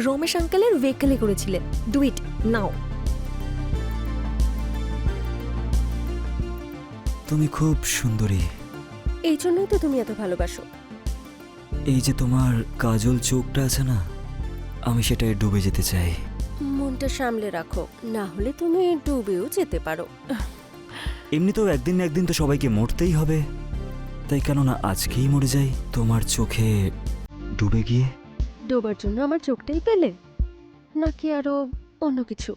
রমেশ আঙ্কেলের ভেহিকলে করেছিলে। Do it now. তুমি খুব সুন্দরী। এই জন্যই তো তুমি এত ভালোবাসো। এই যে তোমার কাজল চোখটা আছে না, আমি সেটায় ডুবে যেতে চাই। মনটা সামলে রাখো, না হলে তুমি ডুবেও যেতে পারো। এমনিতেও একদিন না একদিন তো সবাইকে মরতেই হবে, তাই কেন না আজকেই মরে যাই তোমার চোখে ডুবে গিয়ে। ডোবার জন্য আমার চোখটাই পেলে, নাকি আরো অন্য কিছু?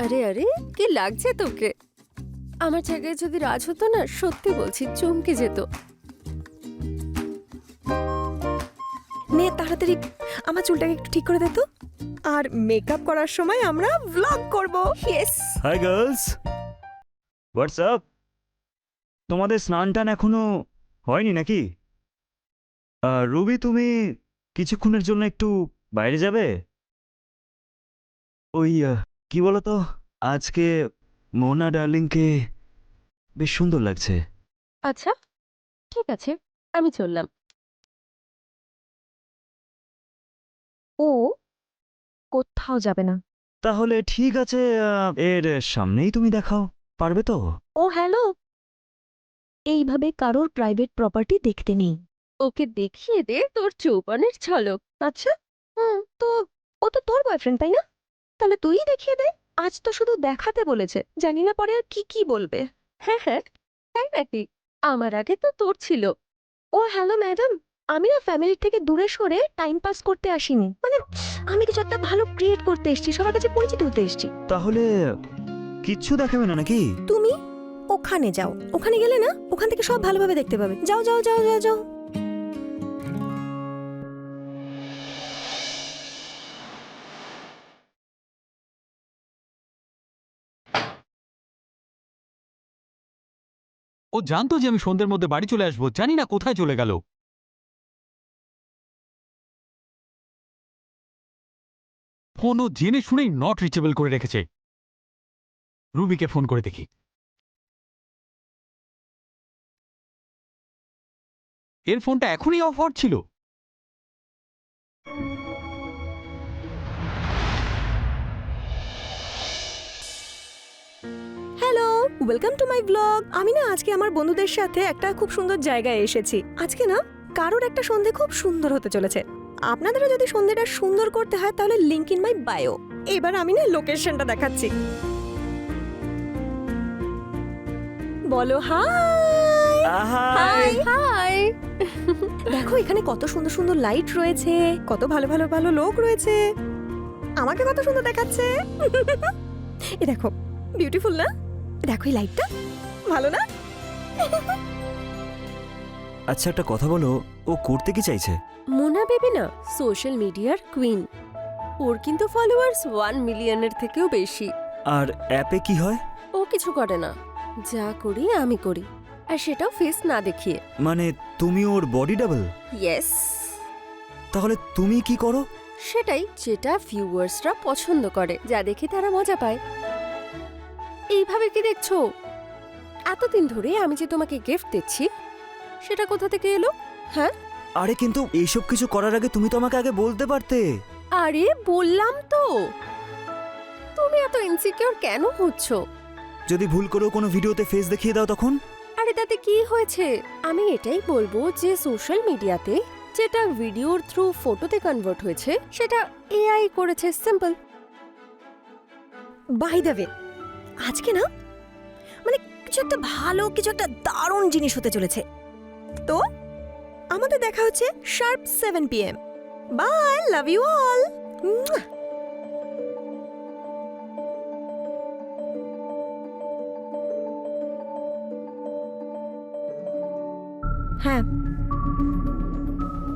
আরে আরে, কি লাগছে তোকে? আমার জায়গায় যদি রাজ হতো না, সত্যি বলছি চমকে যেত। নে তাড়াতাড়ি আমার চুলটাকে একটু ঠিক করে দে তো। আর মেকআপ করার সময় আমরা ভ্লগ করব। Yes. Hi girls, what's up? তোমাদের স্নান টান এখনো হয়নি নাকি? রুবি, তুমি কিছুক্ষণের জন্য একটু বাইরে যাবে? ওই কি বলতো, আজকে মোনা ডার্লিংকে বেশ সুন্দর লাগছে। আচ্ছা ঠিক আছে, আমি চললাম। ও কোথাও যাবে না। তাহলে ঠিক আছে, এর সামনেই তুমি দেখাও, পারবে তো? ও হ্যালো, এইভাবে কারোর প্রাইভেট প্রপার্টি দেখতে নেই। ওকে দেখিয়ে দে তোর চৌপানের ঝলক। আচ্ছা তো ও তো তোর বয়ফ্রেন্ড তাই না? তাহলে তুই দেখিয়ে দে। আজ তো শুধু দেখাতে বলেছে, জানি না পরে আর কি কি বলবে। হ্যাঁ হ্যাঁ, তাই নাকি? আমার আগে তো তোর ছিল। ও হ্যালো ম্যাডাম, আমি না ফ্যামিলির থেকে দূরে সরে টাইম পাস করতে আসিনি। মানে আমি কিছু একটা ভালো ক্রিয়েট করতে এসেছি, সবার কাছে পরিচিত হতে এসেছি। তাহলে কিচ্ছু দেখাবে না নাকি? তুমি ওখানে যাও, ওখানে গেলে না ওখান থেকে সব ভালোভাবে দেখতে পাবে। যাও যাও যাও যাও যাও। ও জানতো যে আমি সন্ধ্যের মধ্যে বাড়ি চলে আসবো, জানি না কোথায় চলে গেল। ফোনও জেনে শুনেই নট রিচেবল করে রেখেছে। রুবিকে ফোন করে দেখি। এর ফোনটা এখনই অফ হওয়ার ছিল। Hello, welcome to my blog. আমি না আজকে আমার বন্ধুদের সাথে একটা খুব সুন্দর জায়গায় এসেছি। আজকে না কারোর একটা সন্ধে খুব সুন্দর হতে চলেছে। আপনাদেরও যদি সন্ধেটা সুন্দর করতে হয় তাহলে লিংক ইন মাই বায়ো। এবার আমি না লোকেশনটা দেখাচ্ছি। বলো হাই। হাই। হাই। দেখো এখানে কত সুন্দর সুন্দর লাইট রয়েছে, কত ভালো ভালো ভালো লোক রয়েছে। আমাকে কত সুন্দর দেখাচ্ছে। এ দেখো, বিউটিফুল না? দেখো এই লাইটটা, ভালো না? আচ্ছা একটা কথা বলো, ও করতে কি চাইছে? মোনা বেবি না সোশ্যাল মিডিয়ার কুইন। ওর কিন্তু ফলোয়ার্স 1 মিলিয়নের থেকেও বেশি। আর অ্যাপে কি হয়? ও কিছু করে না, যা করি আমি করি, আর সেটাও ফেস না দেখিয়ে। মানে তুমি ওর বডি ডাবল? ইয়েস, তাহলে তুমি কি করো? সেটাই যেটা ভিউয়ার্সরা পছন্দ করে, যা দেখে তারা মজা পায়। এইভাবে কি দেখছো? এতদিন ধরে আমি যে তোমাকে গিফট দিচ্ছি, সেটা কোথা থেকে এলো? হ্যাঁ, আরে কিন্তু এইসব কিছু করার আগে তুমি তো আমাকে আগে বলতে পারতে। আরে বললাম তো। তুমি এত ইনসিকিউর কেন হচ্ছ? যদি ভুল করেও কোনো ভিডিওতে ফেস দেখিয়ে দাও তখন? আরে তাতে কি হয়েছে? আমি এটাই বলবো যে সোশ্যাল মিডিয়াতে যেটা ভিডিওর থ্রু ফটোতে কনভার্ট হয়েছে সেটা এআই করেছে, সিম্পল। বাই দ্য ওয়ে, আজকে না মানে কিছু একটা ভালো, কিছু একটা দারুণ জিনিস হতে চলেছে। তো আমাদের দেখা হচ্ছে sharp 7 PM। Bye, love you all. হ্যাঁ,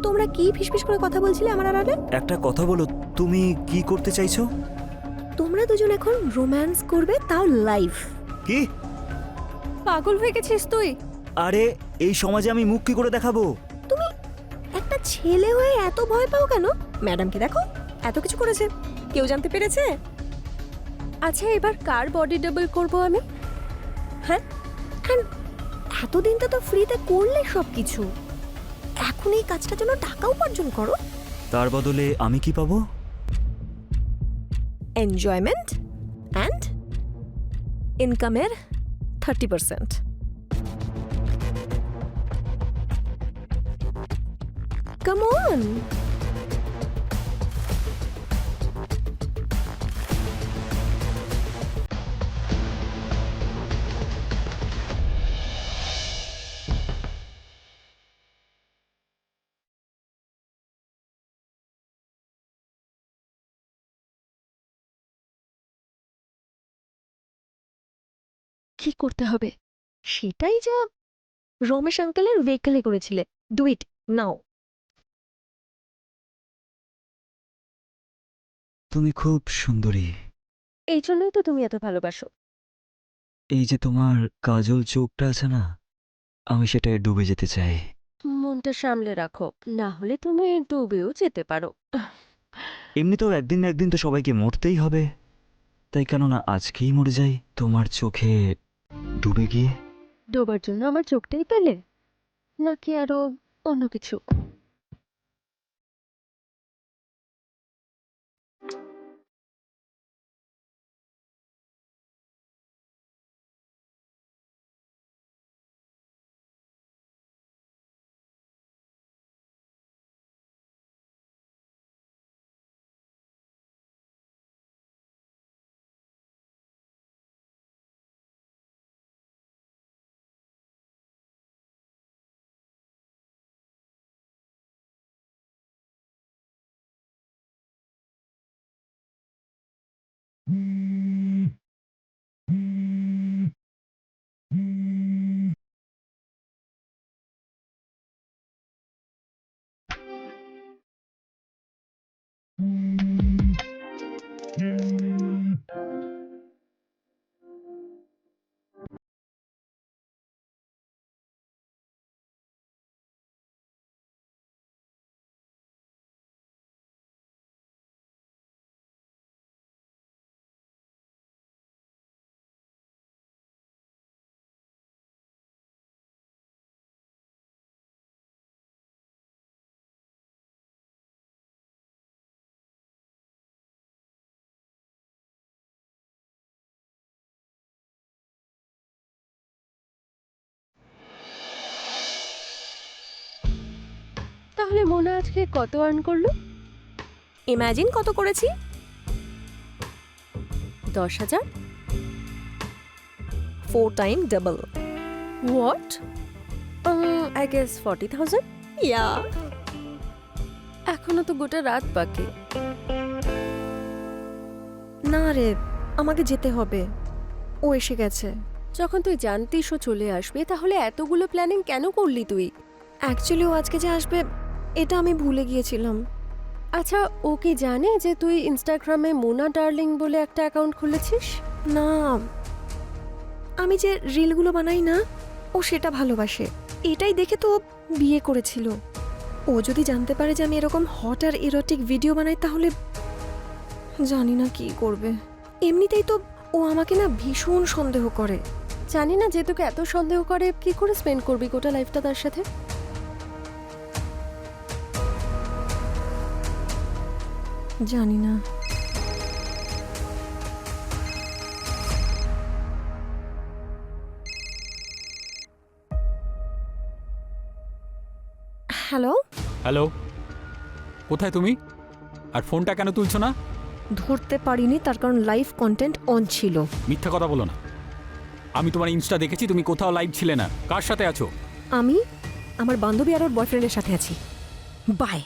তোমরা কি ফিসফিস করে কথা বলছিলে আমার আড়ালে? একটা কথা বলো, তুমি কি করতে চাইছো? তোমরা দুজন এখন রোম্যান্স করবে, তাও লাইভ। কি? পাগল হয়ে গেছিস তুই? আরে এই সমাজে আমি মুখ কি করে দেখাবো? তুমি একটা ছেলে হয়ে এত ভয় পাও কেন? ম্যাডামকে দেখো, এত কিছু করেছে, কেউ জানতে পেরেছে? আচ্ছা, এবার কার বডি ডাবল করব আমি? হ্যাঁ, আর এতদিন তো ফ্রিতে করলে সব কিছু, এখন এই কাজটার জন্য টাকা উপার্জন করো। তার বদলে আমি কি পাবো? এনজয়মেন্ট অ্যান্ড ইনকামের 30%। Come on. কি করতে হবে? সেটাই যা রমেশ আঙ্কেলের ভেহিকলে করেছিলে। Do it now. তুমি খুব সুন্দরী। এই জন্যই তো তুমি এত ভালোবাসো। এই যে তোমার কাজল চোখটা আছে না, আমি সেটায় ডুবে যেতে চাই। মনটা সামলে রাখো, না হলে তুমি ডুবেও যেতে পারো। এমনিতেও একদিন না একদিন তো সবাইকে মরতেই হবে, তাই কেন না আজকেই মরে যাই তোমার চোখে ডুবে গিয়ে। ডোবার জন্য আমার চোখটাই পেলে, নাকি আরো অন্য কিছু? তাহলে মোনা আজকে কত আর্ন করলো? ইমাজিন কত করেছি? 10,000। 4 time double. What? I guess 40,000। ইয়া। এখনো তো গোটা রাত বাকি। না রে, আমাকে যেতে হবে, ও এসে গেছে। যখন তুই জানতিস ও চলে আসবে, তাহলে এতগুলো প্ল্যানিং কেন করলি তুই? অ্যাকচুয়ালি ও আজকে যে আসবে এটা আমি ভুলে গিয়েছিলাম। আচ্ছা, ও কি জানে যে তুই ইনস্টাগ্রামে মোনা ডার্লিং বলে একটা অ্যাকাউন্ট খুলেছিস? না, আমি যে রিলগুলো বানাই না, ও সেটা ভালোবাসে। এটাই দেখে তো ও বিয়ে করেছিল। ও যদি জানতে পারে যে আমি এরকম হট আর এরোটিক ভিডিও বানাই, তাহলে জানি না কি করবে। এমনিতেই তো ও আমাকে না ভীষণ সন্দেহ করে। জানি না যে তোকে এত সন্দেহ করে, কি করে স্পেন্ড করবি গোটা লাইফটা তার সাথে? জানি না। হ্যালো, হ্যালো, কোথায় তুমি? আর ফোনটা কেন তুলছো না? ধরতে পারিনি তার কারণ লাইভ কন্টেন্ট অন ছিল। মিথ্যা কথা বলো না। আমি তোমার ইনস্টা দেখেছি, তুমি কোথাও লাইভ ছিলে না। কার সাথে আছো? আমি আমার বান্ধবী আর ওর বয়ফ্রেন্ডের সাথে আছি। বাই।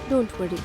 Don't worry.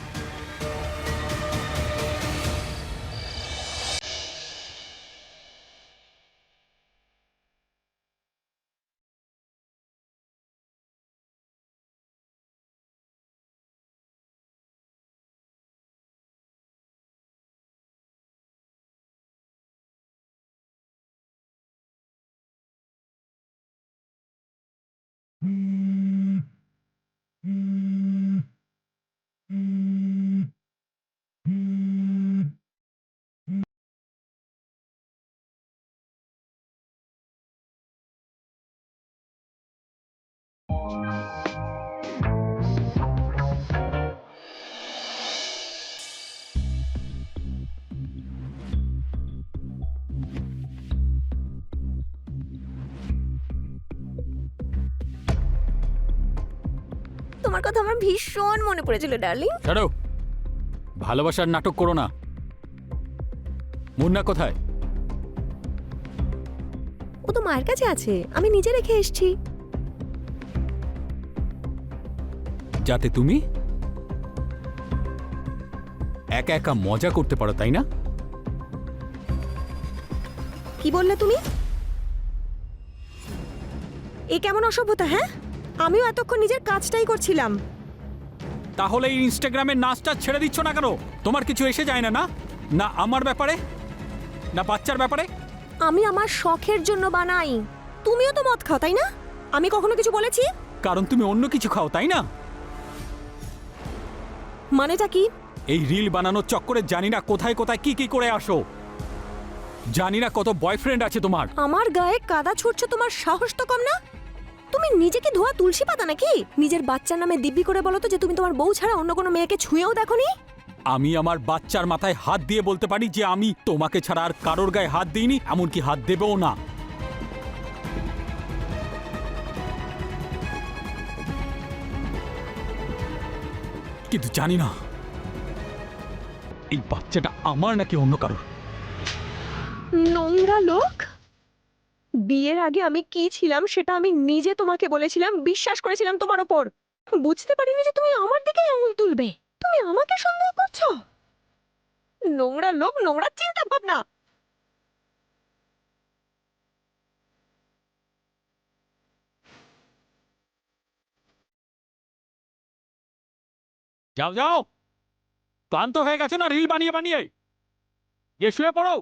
তোমার কথা আমার ভীষণ মনে পড়েছিল ডার্লিং। ছাড়ো, ভালোবাসার নাটক করো না। মুন্না কোথায়? ও তো মায়ের কাছে আছে, আমি নিজে রেখে এসেছি। যাতে তুমি একা একা মজা করতে পারো, তাই না? কি বললে তুমি? এ কেমন অসভ্যতা? হ্যাঁ, আমিও এতক্ষণ নিজের কাজটাই করছিলাম। তাহলে এই ইনস্টাগ্রামের নাচটা ছেড়ে দিচ্ছ না কেন? তোমার কিছু এসে যায় না? না না আমার ব্যাপারে, না বাচ্চার ব্যাপারে? আমি আমার শখের জন্য বানাই। তুমিও তো মদ খাও, তাই না? আমি কখনো কিছু বলেছি? কারণ তুমি অন্য কিছু খাও, তাই না? মানেটা কি? এই রিল বানানোর চক্করে জানি না কোথায় কোথায় কি কি করে আসো। জানি না কত বয়ফ্রেন্ড আছে তোমার। আমার গায়ে কাদা ছুটছো, তোমার সাহস তো কম না? তুমি নিজে কি ধোয়া তুলসী পাতা নাকি? নিজের বাচ্চার নামে দিব্যি করে বলো তো যে তুমি তোমার বউ ছাড়া অন্য কোনো মেয়েকে ছুঁয়েও দেখোনি। আমি আমার বাচ্চার মাথায় হাত দিয়ে বলতে পারি যে আমি তোমাকে ছাড়া আর কারোর গায়ে হাত দিইনি, এমনকি হাত দেবেও না। কিন্তু জানি না এই বাচ্চাটা আমার নাকি অন্য কারোর। নোংরা লোক। বিয়ের আগে আমি কি ছিলাম সেটা আমি নিজে তোমাকে বলেছিলাম, বিশ্বাস করেছিলাম তোমার ওপর। বুঝতে পারিনি যে তুমি আমার দিকে আঙুল তুলবে। তুমি আমাকে সন্দেহ করছো? নোংরা লোক, নোংরা চিন্তা ভাবনা। যাও যাও, ক্লান্ত হয়ে গেছো না রিল বানিয়ে বানিয়ে? গিয়ে শুয়ে পড়ো।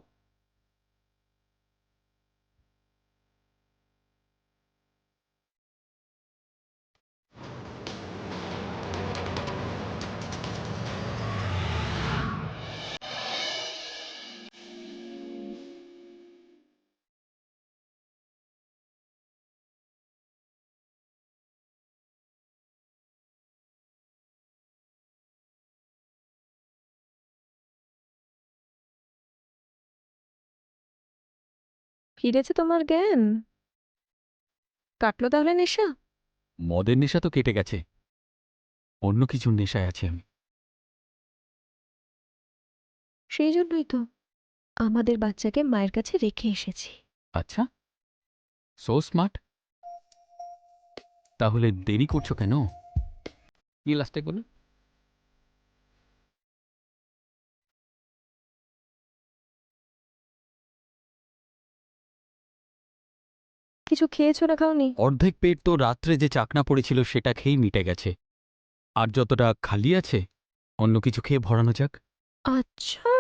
ফিরেছে তোমার জ্ঞান? কাটলো তাহলে নেশা? মদের নেশা তো কেটে গেছে, অন্য কিছুর নেশায় আছি আমি। সেই জন্যই তো আমাদের বাচ্চাকে মায়ের কাছে রেখে এসেছি। আচ্ছা, সো স্মার্ট। তাহলে দেরি করছো কেন? কি লাস্টে বলো? কিছু খেয়েছো না খাওনি? অর্ধেক পেট তো রাত্রে যে চাকনা পড়েছিল সেটা খেয়েই মিটে গেছে। আর যতটা খালি আছে অন্য কিছু খেয়ে ভরানো যাক। আচ্ছা,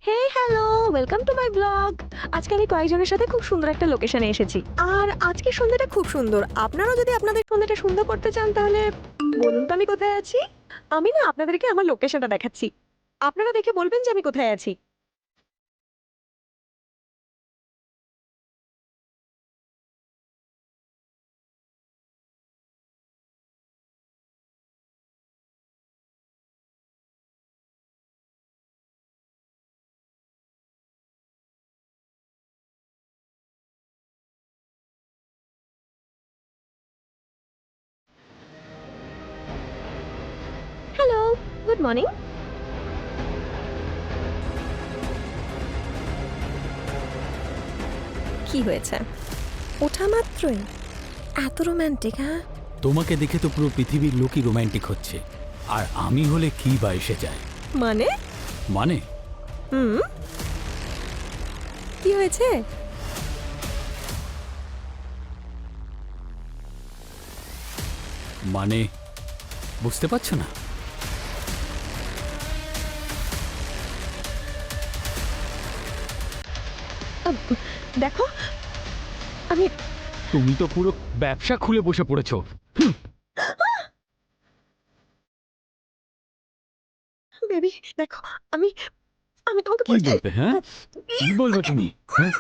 hey hello, welcome to my blog. আজকে আমি কয়েকজনের সাথে খুব সুন্দর একটা লোকেশনে এসেছি, আর আজকে সন্ধ্যাটা খুব সুন্দর। আপনারাও যদি আপনাদের সন্ধ্যাটা সুন্দর করতে চান তাহলে বলুন তো আমি কোথায় আছি। আমি না আপনাদেরকে আমার লোকেশনটা দেখাচ্ছি, আপনারা দেখে বলবেন যে আমি কোথায় আছি। Hello, good morning. কি হয়েছে? ওঠা মাত্রই এত রোম্যান্টিক? হ্যাঁ, তোমাকে দেখে তো পুরো পৃথিবীর লোকই রোম্যান্টিক হচ্ছে, আর আমি হলে কি বা এসে যায়? মানে? মানে হুম, কি হয়েছে? মানে বুঝতে পারছো না? দেখো, আমি তুমি তো পুরো ব্যবসা খুলে বসে পড়েছো। বেবি দেখো, আমি আমি তোমাকে কি বলবে? হ্যাঁ, কি বলবে তুমি? হ্যাঁ,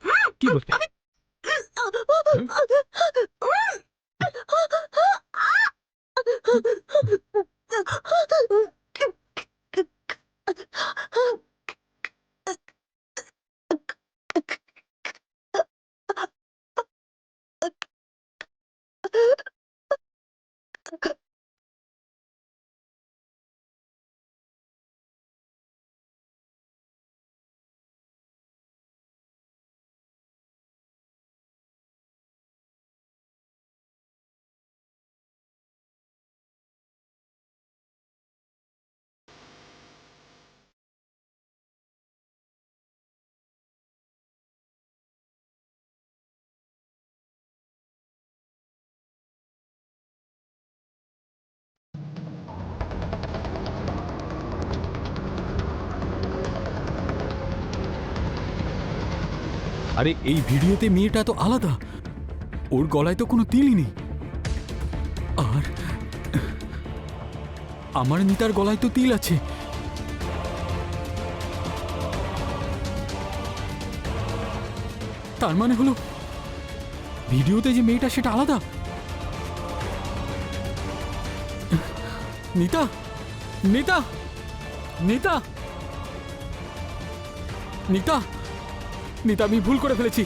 হ্যাঁ, কি বলবে? আরে এই ভিডিওতে মেয়েটা তো আলাদা, ওর গলায় তো কোনো তিলই নেই, আর আমার নিতার গলায় তো তিল আছে। তার মানে হলো ভিডিওতে যে মেয়েটা সেটা আলাদা। নিতা, নিতা, নিতা, নিতা, নিতা, আমি ভুল করে ফেলেছি।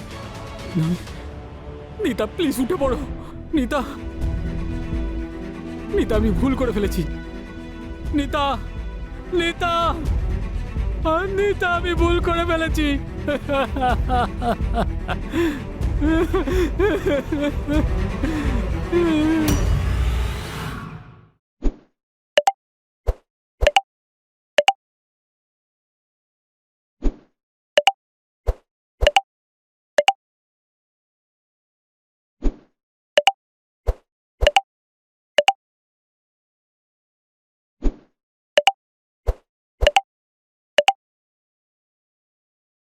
নিতা প্লিজ উঠে পড়ো। নিতা, নিতা, আমি ভুল করে ফেলেছি। নিতা, নিতা, নিতা, আমি ভুল করে ফেলেছি।